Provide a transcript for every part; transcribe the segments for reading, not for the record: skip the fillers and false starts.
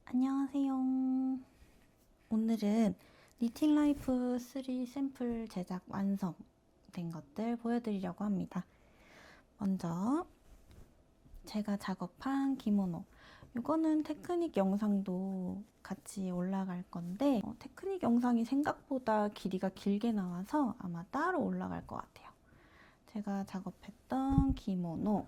안녕하세요. 오늘은 니팅라이프 3 샘플 제작 완성된 것들 보여드리려고 합니다. 먼저 제가 작업한 기모노. 이거는 테크닉 영상도 같이 올라갈 건데 테크닉 영상이 생각보다 길이가 길게 나와서 아마 따로 올라갈 것 같아요. 제가 작업했던 기모노.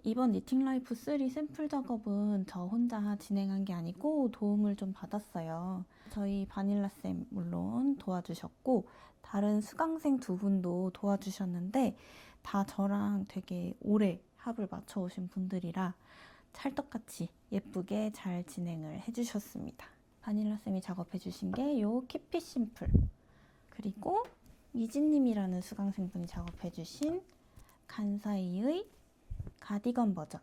이번 니팅라이프 3 샘플 작업은 저 혼자 진행한 게 아니고 도움을 좀 받았어요. 저희 바닐라쌤 물론 도와주셨고 다른 수강생 두 분도 도와주셨는데 다 저랑 되게 오래 합을 맞춰 오신 분들이라 찰떡같이 예쁘게 잘 진행을 해주셨습니다. 바닐라쌤이 작업해 주신 게 요 키피 심플, 그리고 미진님이라는 수강생분이 작업해 주신 간사이의 가디건 버전,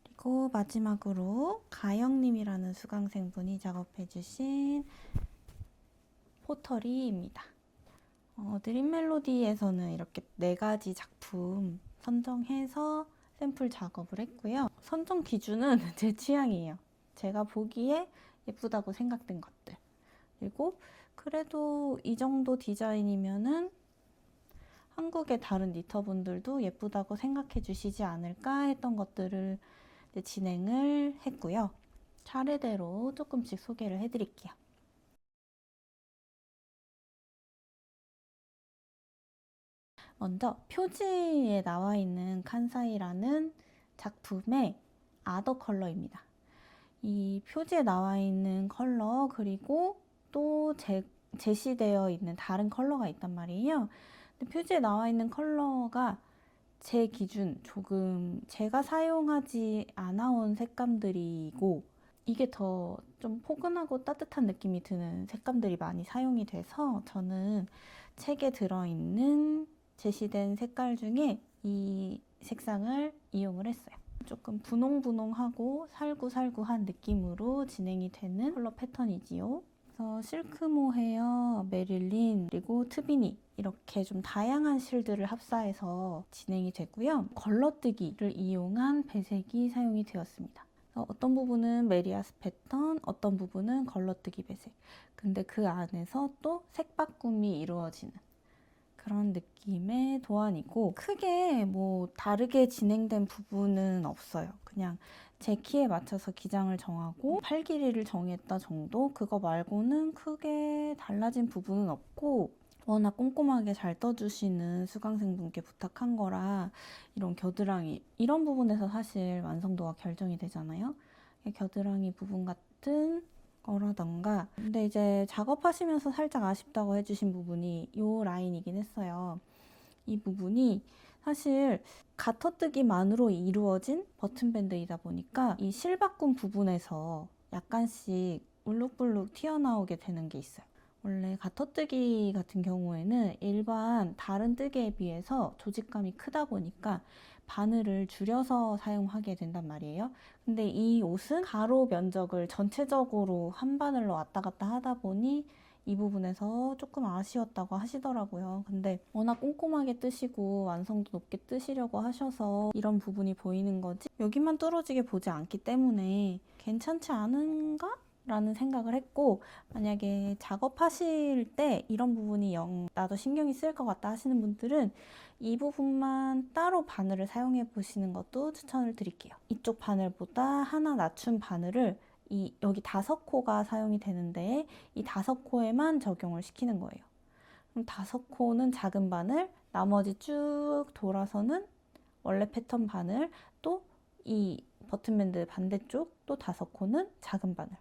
그리고 마지막으로 가영님이라는 수강생분이 작업해주신 포터리입니다. 드림 멜로디에서는 이렇게 4가지 작품 선정해서 샘플 작업을 했고요. 선정 기준은 제 취향이에요. 제가 보기에 예쁘다고 생각된 것들. 그리고 그래도 이 정도 디자인이면은 한국의 다른 니터분들도 예쁘다고 생각해 주시지 않을까 했던 것들을 진행을 했고요. 차례대로 조금씩 소개를 해드릴게요. 먼저 표지에 나와 있는 칸사이라는 작품의 아더 컬러입니다. 이 표지에 나와 있는 컬러, 그리고 또 제시되어 있는 다른 컬러가 있단 말이에요. 근데 표지에 나와 있는 컬러가 제 기준 조금 제가 사용하지 않아 온 색감들이고, 이게 더 좀 포근하고 따뜻한 느낌이 드는 색감들이 많이 사용이 돼서 저는 책에 들어있는 제시된 색깔 중에 이 색상을 이용을 했어요. 조금 분홍분홍하고 살구살구한 느낌으로 진행이 되는 컬러 패턴이지요. 그래서 실크모 헤어, 메릴린, 그리고 트비니, 이렇게 좀 다양한 실들을 합사해서 진행이 되고요. 걸러뜨기를 이용한 배색이 사용이 되었습니다. 어떤 부분은 메리아스 패턴, 어떤 부분은 걸러뜨기 배색. 근데 그 안에서 또 색바꿈이 이루어지는 그런 느낌의 도안이고, 크게 뭐 다르게 진행된 부분은 없어요. 그냥 제 키에 맞춰서 기장을 정하고 팔 길이를 정했다 정도? 그거 말고는 크게 달라진 부분은 없고, 워낙 꼼꼼하게 잘 떠주시는 수강생분께 부탁한 거라 이런 겨드랑이, 이런 부분에서 사실 완성도가 결정이 되잖아요. 겨드랑이 부분 같은 거라던가. 근데 이제 작업하시면서 살짝 아쉽다고 해주신 부분이 이 라인이긴 했어요. 이 부분이 사실 가터뜨기만으로 이루어진 버튼밴드이다 보니까 이 실바꿈 부분에서 약간씩 울룩불룩 튀어나오게 되는 게 있어요. 원래 가터뜨기 같은 경우에는 일반 다른 뜨개에 비해서 조직감이 크다 보니까 바늘을 줄여서 사용하게 된단 말이에요. 근데 이 옷은 가로 면적을 전체적으로 한 바늘로 왔다 갔다 하다 보니 이 부분에서 조금 아쉬웠다고 하시더라고요. 근데 워낙 꼼꼼하게 뜨시고 완성도 높게 뜨시려고 하셔서 이런 부분이 보이는 거지, 여기만 뚫어지게 보지 않기 때문에 괜찮지 않은가? 라는 생각을 했고, 만약에 작업하실 때 이런 부분이 나도 신경이 쓰일 것 같다 하시는 분들은 이 부분만 따로 바늘을 사용해 보시는 것도 추천을 드릴게요. 이쪽 바늘보다 하나 낮춘 바늘을 여기 5코가 사용이 되는데 이 5코에만 적용을 시키는 거예요. 그럼 5코는 작은 바늘, 나머지 쭉 돌아서는 원래 패턴 바늘, 또 이 버튼밴드 반대쪽 또 5코는 작은 바늘,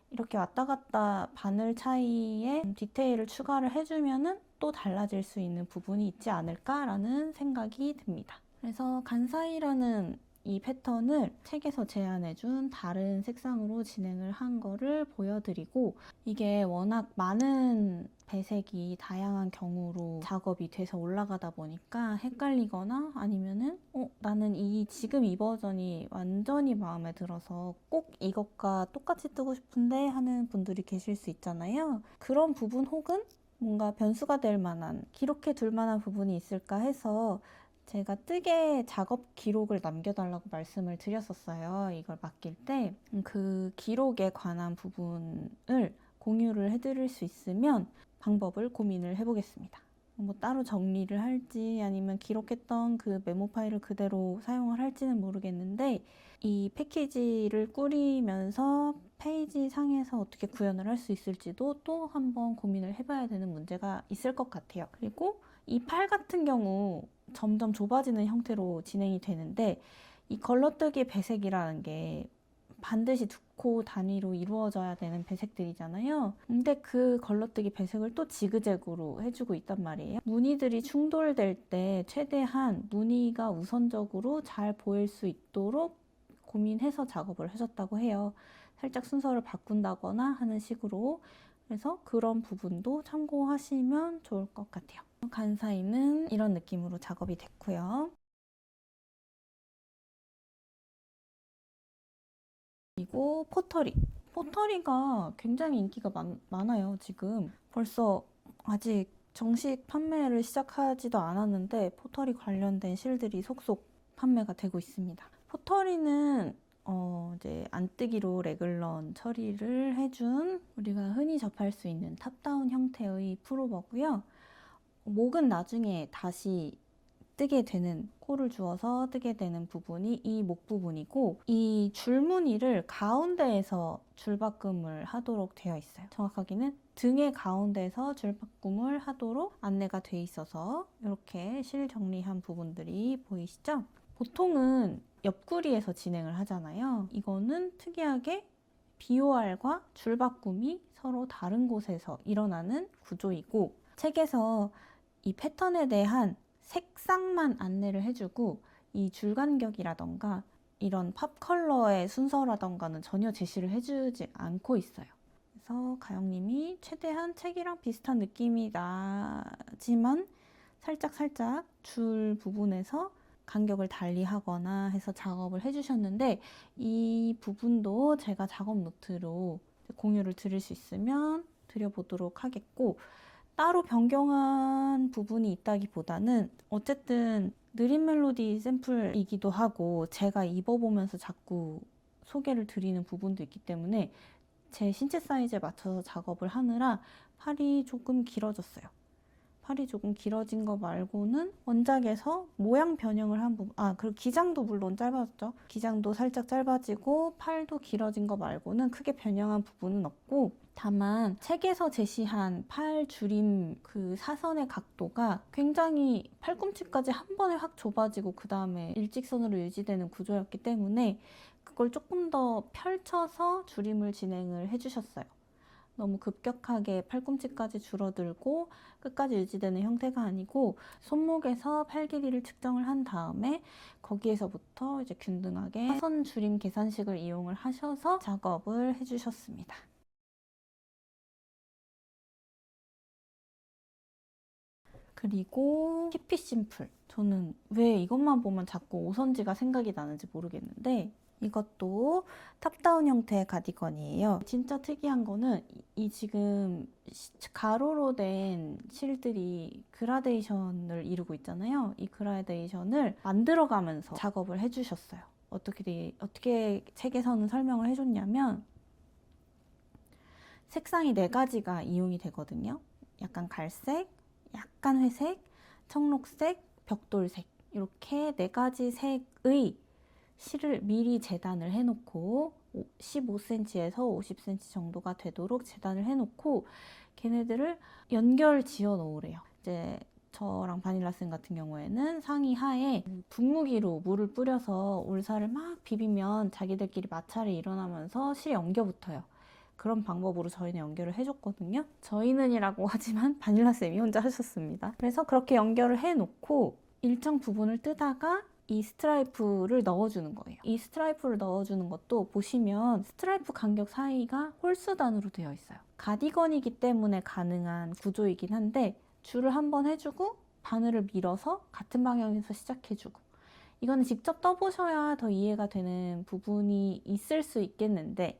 이렇게 왔다 갔다 바늘 차이에 디테일을 추가를 해주면은 또 달라질 수 있는 부분이 있지 않을까라는 생각이 듭니다. 그래서 간사이라는 이 패턴을 책에서 제안해준 다른 색상으로 진행을 한 거를 보여드리고, 이게 워낙 많은 배색이 다양한 경우로 작업이 돼서 올라가다 보니까 헷갈리거나 아니면은 나는 지금 이 버전이 완전히 마음에 들어서 꼭 이것과 똑같이 뜨고 싶은데 하는 분들이 계실 수 있잖아요. 그런 부분 혹은 뭔가 변수가 될 만한, 기록해 둘 만한 부분이 있을까 해서 제가 뜨개 작업 기록을 남겨달라고 말씀을 드렸었어요. 이걸 맡길 때 그 기록에 관한 부분을 공유를 해드릴 수 있으면 방법을 고민을 해보겠습니다. 뭐 따로 정리를 할지 아니면 기록했던 그 메모 파일을 그대로 사용을 할지는 모르겠는데, 이 패키지를 꾸리면서 페이지 상에서 어떻게 구현을 할 수 있을지도 또 한번 고민을 해봐야 되는 문제가 있을 것 같아요. 그리고 이 팔 같은 경우 점점 좁아지는 형태로 진행이 되는데, 이 걸러뜨기 배색이라는 게 반드시 두 코 단위로 이루어져야 되는 배색들이잖아요. 근데 그 걸러뜨기 배색을 또 지그재그로 해주고 있단 말이에요. 무늬들이 충돌될 때 최대한 무늬가 우선적으로 잘 보일 수 있도록 고민해서 작업을 하셨다고 해요. 살짝 순서를 바꾼다거나 하는 식으로. 그래서 그런 부분도 참고하시면 좋을 것 같아요. 간사이는 이런 느낌으로 작업이 됐고요. 그리고 포터리. 포터리가 굉장히 인기가 많아요, 지금. 벌써 아직 정식 판매를 시작하지도 않았는데 포터리 관련된 실들이 속속 판매가 되고 있습니다. 포터리는 이제 안뜨기로 레글런 처리를 해준 우리가 흔히 접할 수 있는 탑다운 형태의 프로버고요. 목은 나중에 다시 뜨게 되는, 코를 주어서 뜨게 되는 부분이 이 목 부분이고, 이 줄무늬를 가운데에서 줄바꿈을 하도록 되어 있어요. 정확하게는 등의 가운데에서 줄바꿈을 하도록 안내가 되어 있어서 이렇게 실 정리한 부분들이 보이시죠? 보통은 옆구리에서 진행을 하잖아요. 이거는 특이하게 BOR과 줄바꿈이 서로 다른 곳에서 일어나는 구조이고, 책에서 이 패턴에 대한 색상만 안내를 해주고 이 줄간격이라던가 이런 팝 컬러의 순서라던가는 전혀 제시를 해주지 않고 있어요. 그래서 가영님이 최대한 책이랑 비슷한 느낌이 나지만 살짝 줄 부분에서 간격을 달리 하거나 해서 작업을 해주셨는데, 이 부분도 제가 작업 노트로 공유를 드릴 수 있으면 드려보도록 하겠고, 따로 변경한 부분이 있다기보다는 어쨌든 느린 멜로디 샘플이기도 하고 제가 입어보면서 자꾸 소개를 드리는 부분도 있기 때문에 제 신체 사이즈에 맞춰서 작업을 하느라 팔이 조금 길어졌어요. 팔이 조금 길어진 거 말고는 원작에서 모양 변형을 한 부분, 그리고 기장도 물론 짧아졌죠. 기장도 살짝 짧아지고 팔도 길어진 거 말고는 크게 변형한 부분은 없고, 다만 책에서 제시한 팔 줄임 그 사선의 각도가 굉장히 팔꿈치까지 한 번에 확 좁아지고 그 다음에 일직선으로 유지되는 구조였기 때문에 그걸 조금 더 펼쳐서 줄임을 진행을 해주셨어요. 너무 급격하게 팔꿈치까지 줄어들고 끝까지 유지되는 형태가 아니고, 손목에서 팔 길이를 측정을 한 다음에 거기에서부터 이제 균등하게 사선 줄임 계산식을 이용을 하셔서 작업을 해주셨습니다. 그리고 키피 심플. 저는 왜 이것만 보면 자꾸 오선지가 생각이 나는지 모르겠는데, 이것도 탑다운 형태의 가디건이에요. 진짜 특이한 거는 이 지금 가로로 된 실들이 그라데이션을 이루고 있잖아요. 이 그라데이션을 만들어가면서 작업을 해주셨어요. 어떻게 책에서는 설명을 해줬냐면, 색상이 4가지가 이용이 되거든요. 약간 갈색, 약간 회색, 청록색, 벽돌색, 이렇게 4가지 색의 실을 미리 재단을 해놓고 15cm에서 50cm 정도가 되도록 재단을 해놓고 걔네들을 연결 지어 놓으래요. 이제 저랑 바닐라쌤 같은 경우에는 상의 하에 분무기로 물을 뿌려서 올살을 막 비비면 자기들끼리 마찰이 일어나면서 실이 엉겨 붙어요. 그런 방법으로 저희는 연결을 해줬거든요. 저희는이라고 하지만 바닐라쌤이 혼자 하셨습니다. 그래서 그렇게 연결을 해놓고 일정 부분을 뜨다가 이 스트라이프를 넣어주는 거예요. 이 스트라이프를 넣어주는 것도 보시면 스트라이프 간격 사이가 홀수단으로 되어 있어요. 가디건이기 때문에 가능한 구조이긴 한데, 줄을 한번 해주고 바늘을 밀어서 같은 방향에서 시작해주고, 이거는 직접 떠보셔야 더 이해가 되는 부분이 있을 수 있겠는데,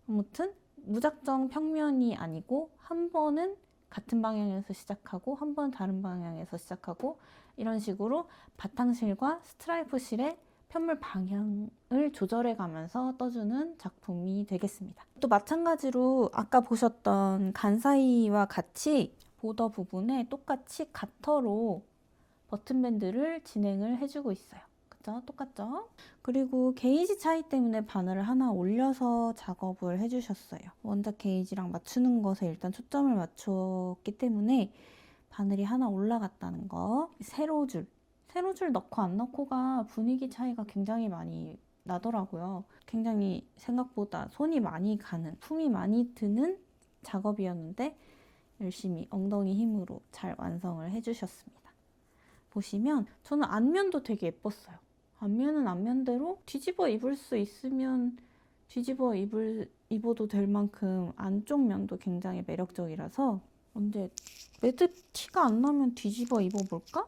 아무튼 무작정 평면이 아니고 한 번은 같은 방향에서 시작하고 한 번은 다른 방향에서 시작하고 이런 식으로 바탕실과 스트라이프 실의 편물 방향을 조절해 가면서 떠주는 작품이 되겠습니다. 또 마찬가지로 아까 보셨던 간사이와 같이 보더 부분에 똑같이 가터로 버튼밴드를 진행을 해주고 있어요. 그쵸? 똑같죠? 그리고 게이지 차이 때문에 바늘을 하나 올려서 작업을 해주셨어요. 원작 게이지랑 맞추는 것에 일단 초점을 맞췄기 때문에 바늘이 하나 올라갔다는 거. 세로줄 넣고 안 넣고가 분위기 차이가 굉장히 많이 나더라고요. 굉장히 생각보다 손이 많이 가는, 품이 많이 드는 작업이었는데 열심히 엉덩이 힘으로 잘 완성을 해주셨습니다. 보시면 저는 앞면도 되게 예뻤어요. 앞면은 앞면대로 뒤집어 입을 수 있으면 뒤집어 입어도 될 만큼 안쪽 면도 굉장히 매력적이라서 언제 매듭 티가 안 나면 뒤집어 입어볼까?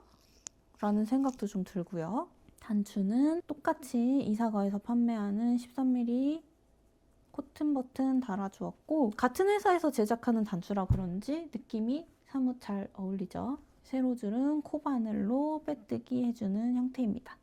라는 생각도 좀 들고요. 단추는 똑같이 이사가에서 판매하는 13mm 코튼 버튼 달아주었고 같은 회사에서 제작하는 단추라 그런지 느낌이 사뭇 잘 어울리죠. 세로줄은 코바늘로 빼뜨기 해주는 형태입니다.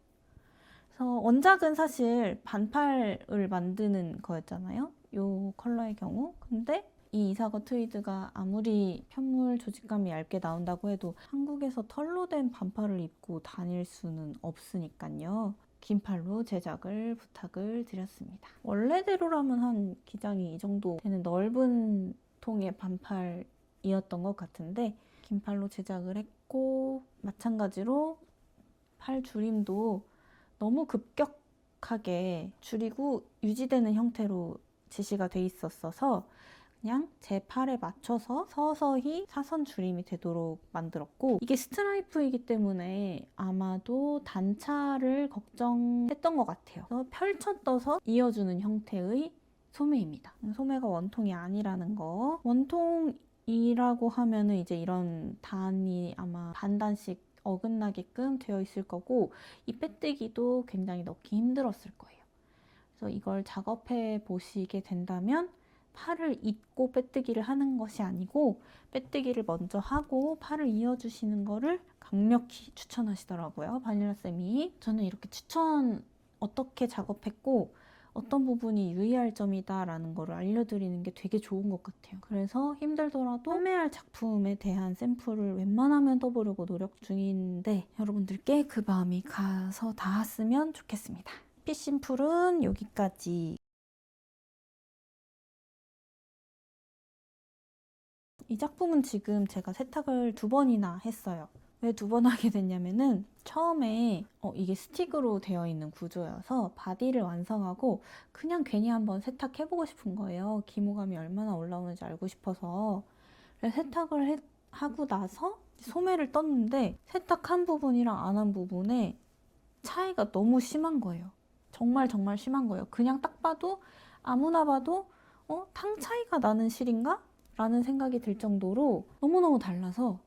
그래서 원작은 사실 반팔을 만드는 거였잖아요. 이 컬러의 경우. 근데 이 이사거 트위드가 아무리 편물 조직감이 얇게 나온다고 해도 한국에서 털로 된 반팔을 입고 다닐 수는 없으니까요. 긴 팔로 제작을 부탁을 드렸습니다. 원래대로라면 한 기장이 이 정도 되는 넓은 통의 반팔이었던 것 같은데 긴 팔로 제작을 했고 마찬가지로 팔 줄임도 너무 급격하게 줄이고 유지되는 형태로 지시가 돼 있었어서 그냥 제 팔에 맞춰서 서서히 사선 줄임이 되도록 만들었고 이게 스트라이프이기 때문에 아마도 단차를 걱정했던 것 같아요. 그래서 펼쳐 떠서 이어주는 형태의 소매입니다. 소매가 원통이 아니라는 거. 원통이라고 하면은 이제 이런 단이 아마 반단씩 어긋나게끔 되어 있을 거고 이 빼뜨기도 굉장히 넣기 힘들었을 거예요. 그래서 이걸 작업해 보시게 된다면 팔을 잇고 빼뜨기를 하는 것이 아니고 빼뜨기를 먼저 하고 팔을 이어주시는 거를 강력히 추천하시더라고요. 바닐라쌤이. 저는 이렇게 추천 어떻게 작업했고 어떤 부분이 유의할 점이다 라는 거를 알려드리는 게 되게 좋은 것 같아요. 그래서 힘들더라도 판매할 작품에 대한 샘플을 웬만하면 떠보려고 노력 중인데 여러분들께 그 마음이 가서 닿았으면 좋겠습니다. 피심플은 여기까지. 이 작품은 지금 제가 세탁을 2번이나 했어요. 왜 2번 하게 됐냐면은 처음에 이게 스틱으로 되어 있는 구조여서 바디를 완성하고 그냥 괜히 한번 세탁해보고 싶은 거예요. 기모감이 얼마나 올라오는지 알고 싶어서. 그래서 세탁을 하고 나서 소매를 떴는데 세탁한 부분이랑 안 한 부분에 차이가 너무 심한 거예요. 정말 심한 거예요. 그냥 딱 봐도 아무나 봐도 탕 차이가 나는 실인가? 라는 생각이 들 정도로 너무너무 달라서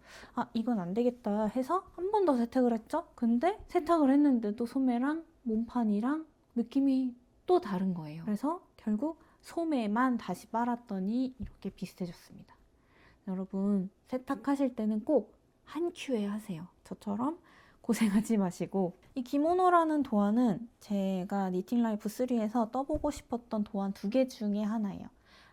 이건 안 되겠다 해서 한 번 더 세탁을 했죠. 근데 세탁을 했는데도 소매랑 몸판이랑 느낌이 또 다른 거예요. 그래서 결국 소매만 다시 빨았더니 이렇게 비슷해졌습니다. 여러분 세탁하실 때는 꼭 한 큐에 하세요. 저처럼 고생하지 마시고. 이 기모노라는 도안은 제가 니팅라이프 3에서 떠보고 싶었던 도안 2개 중에 하나예요.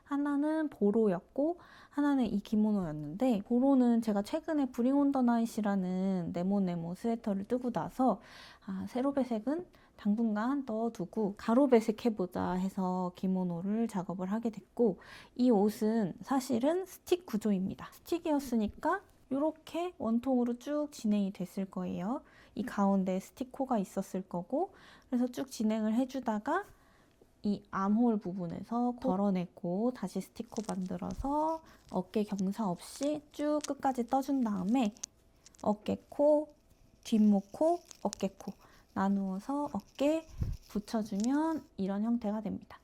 하나는 보로였고 하나는 이 기모노였는데 보로는 제가 최근에 브링 온 더 나잇이라는 네모 스웨터를 뜨고 나서 세로 배색은 당분간 넣어두고 가로 배색해보자 해서 기모노를 작업을 하게 됐고 이 옷은 사실은 스틱 구조입니다. 스틱이었으니까 이렇게 원통으로 쭉 진행이 됐을 거예요. 이 가운데 스틱코가 있었을 거고 그래서 쭉 진행을 해주다가 이 암홀 부분에서 덜어내고 다시 스티커 만들어서 어깨 경사 없이 쭉 끝까지 떠준 다음에 어깨코, 뒷목코, 어깨코 나누어서 어깨 붙여주면 이런 형태가 됩니다.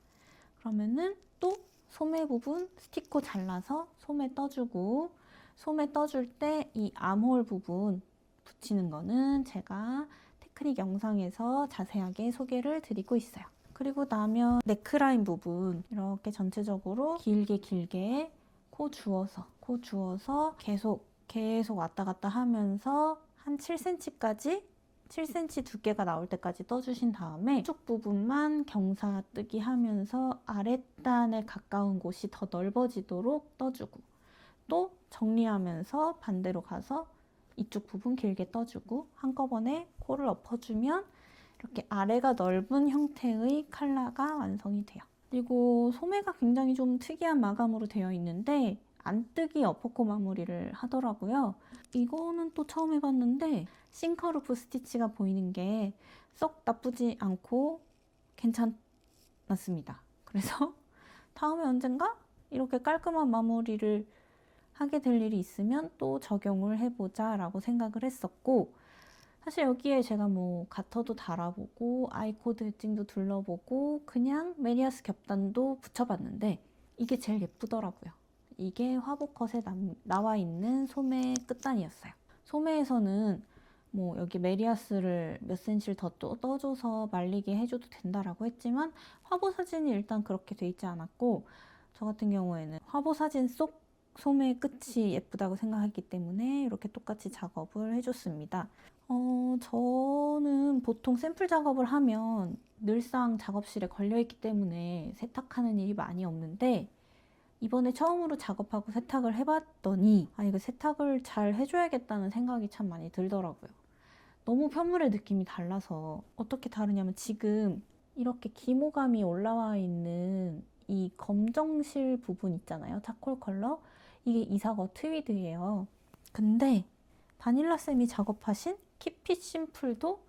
그러면은 또 소매 부분 스티커 잘라서 소매 떠주고 소매 떠줄 때 이 암홀 부분 붙이는 거는 제가 테크닉 영상에서 자세하게 소개를 드리고 있어요. 그리고 나면 넥라인 부분 이렇게 전체적으로 길게 코 주어서 계속 왔다 갔다 하면서 한 7cm까지 7cm 두께가 나올 때까지 떠주신 다음에 쭉 부분만 경사뜨기 하면서 아랫단에 가까운 곳이 더 넓어지도록 떠주고, 또 정리하면서 반대로 가서 이쪽 부분 길게 떠주고, 한꺼번에 코를 엎어주면 이렇게 아래가 넓은 형태의 칼라가 완성이 돼요. 그리고 소매가 굉장히 좀 특이한 마감으로 되어 있는데 안뜨기 어퍼컷 마무리를 하더라고요. 이거는 또 처음 해봤는데 싱커루프 스티치가 보이는 게 썩 나쁘지 않고 괜찮았습니다. 그래서 다음에 언젠가 이렇게 깔끔한 마무리를 하게 될 일이 있으면 또 적용을 해보자 라고 생각을 했었고, 사실 여기에 제가 뭐 가터도 달아보고 아이코드 엣징도 둘러보고 그냥 메리아스 겹단도 붙여봤는데 이게 제일 예쁘더라고요. 이게 화보컷에 나와 있는 소매 끝단이었어요. 소매에서는 뭐 여기 메리아스를 몇 센치를 더 떠줘서 말리게 해줘도 된다라고 했지만 화보 사진이 일단 그렇게 돼 있지 않았고, 저 같은 경우에는 화보 사진 속 소매의 끝이 예쁘다고 생각했기 때문에 이렇게 똑같이 작업을 해줬습니다. 저는 보통 샘플 작업을 하면 늘상 작업실에 걸려있기 때문에 세탁하는 일이 많이 없는데, 이번에 처음으로 작업하고 세탁을 해봤더니 이거 세탁을 잘 해줘야겠다는 생각이 참 많이 들더라고요. 너무 편물의 느낌이 달라서. 어떻게 다르냐면 지금 이렇게 기모감이 올라와 있는 이 검정실 부분 있잖아요. 차콜 컬러. 이게 이사거 트위드예요. 근데 바닐라쌤이 작업하신 키핏 심플도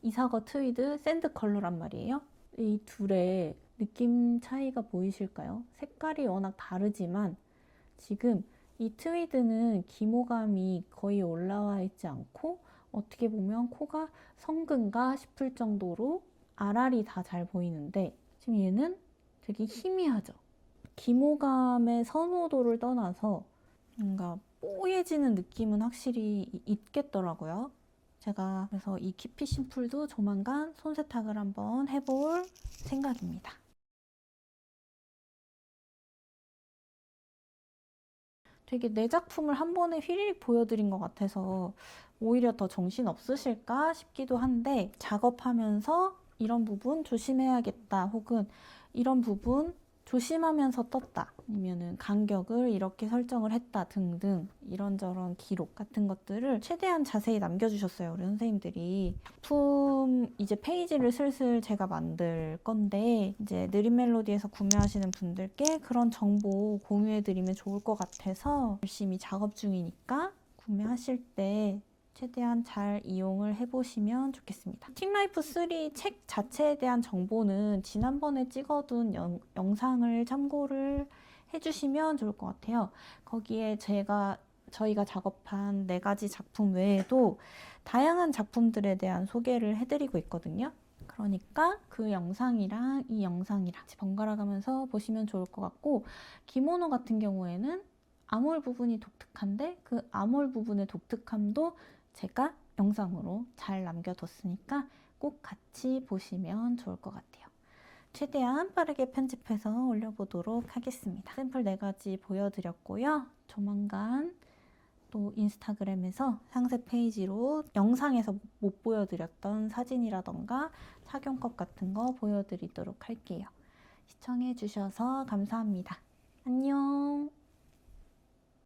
이사거 트위드 샌드 컬러란 말이에요. 이 둘의 느낌 차이가 보이실까요? 색깔이 워낙 다르지만 지금 이 트위드는 기모감이 거의 올라와 있지 않고 어떻게 보면 코가 성근가 싶을 정도로 알알이 다 잘 보이는데, 지금 얘는 되게 희미하죠. 기모감의 선호도를 떠나서 뭔가 뽀얘지는 느낌은 확실히 있겠더라고요. 제가 그래서 이 키핏 심플도 조만간 손세탁을 한번 해볼 생각입니다. 되게 내 작품을 한 번에 휘리릭 보여드린 것 같아서 오히려 더 정신 없으실까 싶기도 한데, 작업하면서 이런 부분 조심해야겠다 혹은 이런 부분 조심하면서 떴다 아니면은 간격을 이렇게 설정을 했다 등등 이런저런 기록 같은 것들을 최대한 자세히 남겨주셨어요, 우리 선생님들이. 작품 이제 페이지를 슬슬 제가 만들 건데 이제 느린 멜로디에서 구매하시는 분들께 그런 정보 공유해드리면 좋을 것 같아서 열심히 작업 중이니까 구매하실 때 최대한 잘 이용을 해보시면 좋겠습니다. 틱라이프 3 책 자체에 대한 정보는 지난번에 찍어둔 영상을 참고를 해주시면 좋을 것 같아요. 거기에 저희가 작업한 4가지 작품 외에도 다양한 작품들에 대한 소개를 해드리고 있거든요. 그러니까 그 영상이랑 이 영상이랑 같이 번갈아 가면서 보시면 좋을 것 같고, 기모노 같은 경우에는 아몰 부분이 독특한데 그 아몰 부분의 독특함도 제가 영상으로 잘 남겨뒀으니까 꼭 같이 보시면 좋을 것 같아요. 최대한 빠르게 편집해서 올려보도록 하겠습니다. 샘플 4가지 보여드렸고요. 조만간 또 인스타그램에서 상세 페이지로 영상에서 못 보여드렸던 사진이라던가 착용컷 같은 거 보여드리도록 할게요. 시청해주셔서 감사합니다. 안녕.